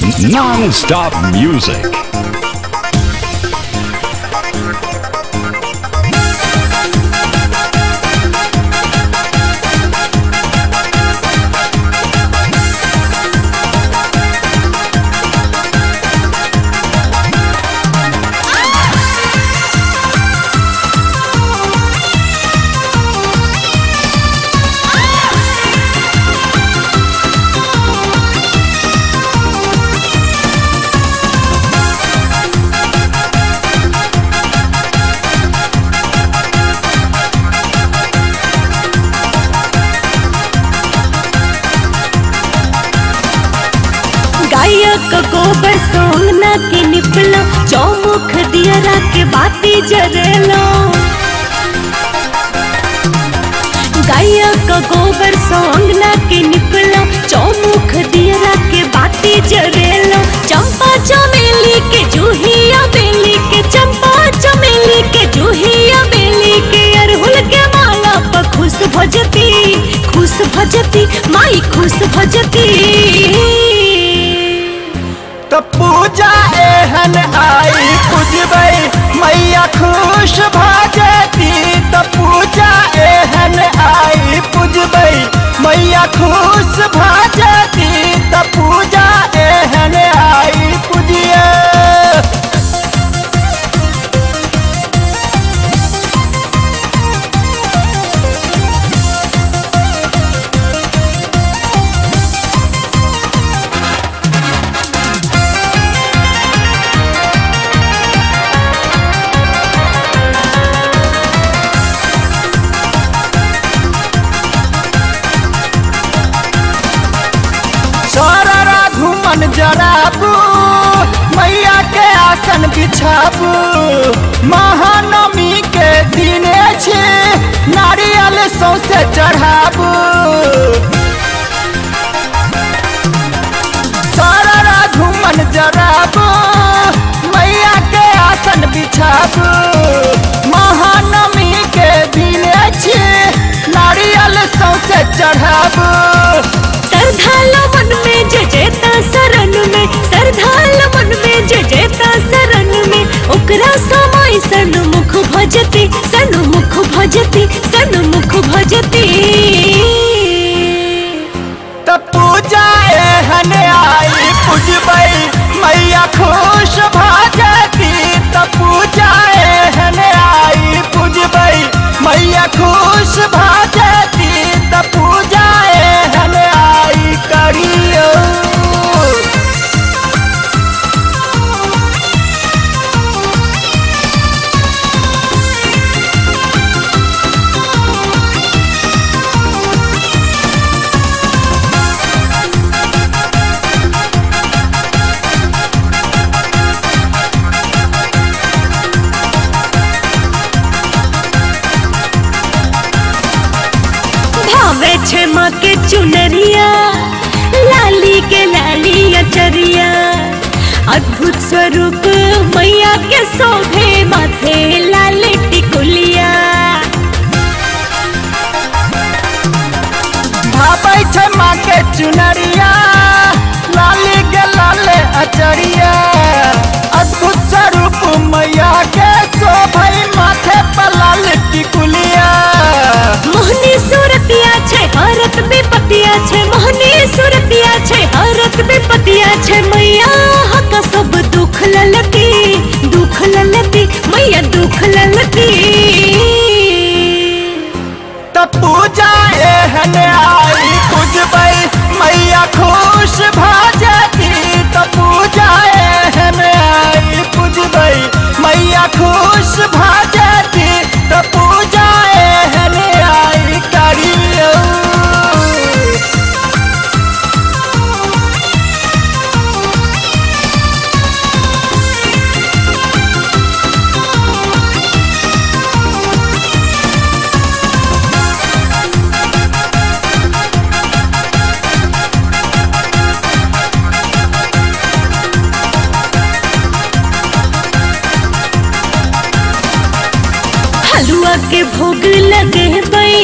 Non-stop music. गायक गोबर सोंगना के निपलो, चौमुख दियरा के बाती जरेलो। गायक गोबर सोंगना के निपलो, चौमुख दियरा के बाती जरेलो। चंपा चमेली के जूहिया बेली के, चंपा चमेली के जूहिया बेली के, अरहुल के माला पर खुश भजती माई खुश भजती। तो पूजा एहन आई पूजबै मैया खुश भजती। तो पूजा एहन आई पूजबै मैया खुश भजती। तो पूजा एहन आई पूजिए। सररा घुमन जराबू, मैया के आसन बिछाबू। महानवमी के दिने छे नारियल सौंसे चढ़ाबू। सररा घुमन जराबू, मैया के आसन बिछाबू। महानवमी के दिने छे नारियल सौंसे चढ़ाबू। श्रद्धालु मन में जेता शरण में, श्रद्धालु मन में जेता शरण में, ओकरा समय सन्मुख भजती, सन्मुख भजती, सन्मुख भजती। तो पूजा एहन आई पूजबै मैया खुश भजती। तो पूजा एहन आई पूजबै मैया खुश भजती। तो पूजा एहन आई करियो। भावे छे माँ के चुनरिया, लाली के लाली अचरिया। अद्भुत स्वरूप मैया के शोभे, माथे लाल टिकुलिया। भावे छे माँ के चुनरिया, लाली के लाल अचरिया। अद्भुत स्वरूप मैया के शोभे, माथे पर लाल टिकुलिया। मोहनी सूरतिया छे हरत विपतिया छे, मोहनी सूरतिया छे हरत विपतिया छे। मैया हका सब दुख ललती, दुख ललती, मैया दुख ललती। तो पूजा एहन आई पूजबै मैया खुश भजती। तो पूजा एहन आई पूजबै मैया खुश भजती। तो पूजा एहन आई करियो। हलुआ के भोग लगे बई,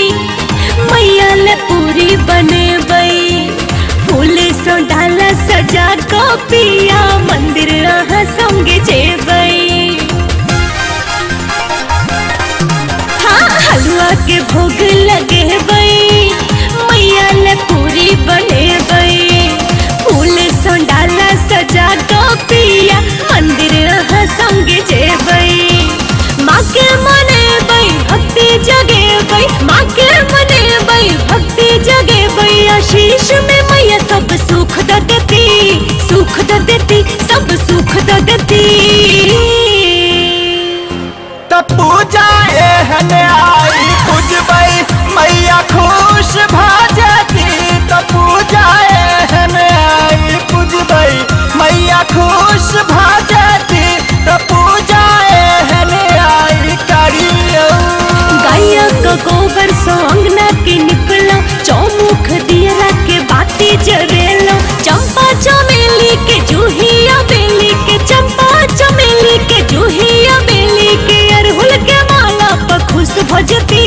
मैया ले पूरी बने बई। फूल सो डाला सजा को पिया मंदिर अहाँ संगे जेबई। हाँ हलवा के भोग लगे बई मैया ले पूरी बने बई। फूल सो डाला सजा को पिया मंदिर अहाँ संगे जेबई। माँ के मने बई भक्ति जगे बई माँ के मने बई भक्ति जगे बई। आशीष में मैया सब सुख द देती सुख द देती सब सुख द देती। तब पूजा एहन आई पूजबई मैया खुश भाजती। तब पूजा एहन आई पूजबई मैया खुश भाजती। तब पूजा एहन आई करियो। गाया का गोबर सो अंगना के निकलो चौमुख दियरा के बाती जरेलो। चंपा चमेली के जूहिया बेली के चंपा चमेली के जूहिया बेली के अरहुल के माला पर खुश भजती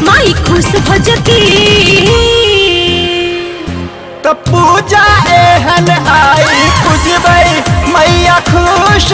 माई खुश भजती। तब पूजा एहन आई पूजबई मैया खुश